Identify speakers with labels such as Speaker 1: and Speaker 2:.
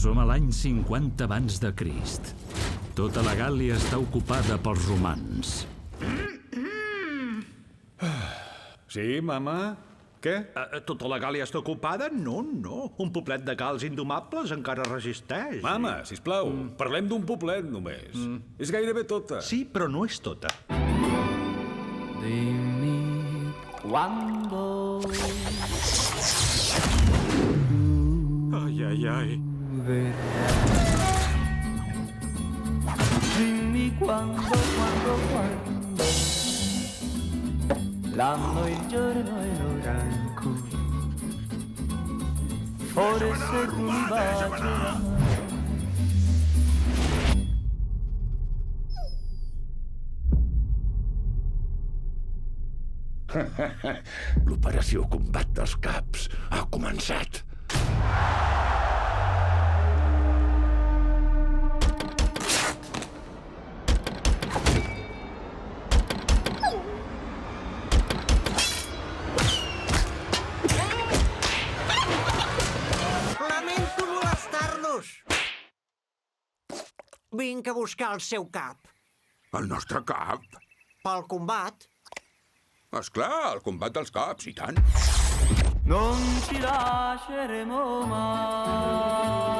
Speaker 1: Som a l'any 50 abans de Crist. Tota la Gàl·lia està ocupada pels romans.
Speaker 2: Sí, mama? Què?
Speaker 3: Tota la Gàl·lia està ocupada? No, no. Un poblet de gals indomables encara resisteix.
Speaker 2: Mama, sisplau, parlem d'un poblet només. És gairebé tota.
Speaker 3: Sí, però no és tota.
Speaker 4: Dimmi quando
Speaker 2: Ai, ai, ai.
Speaker 4: verrai. Dimmi quando l'anno, il giorno e l'ora in cui forse tu mi bacerai.
Speaker 5: L'operació Combat dels Caps ha començat.
Speaker 6: Lamento molestar-los. Vinc a buscar el seu cap.
Speaker 5: El nostre cap?
Speaker 6: Pel combat.
Speaker 5: Esclar, el combat dels caps, i tant.
Speaker 4: Non ci lasceremo mai.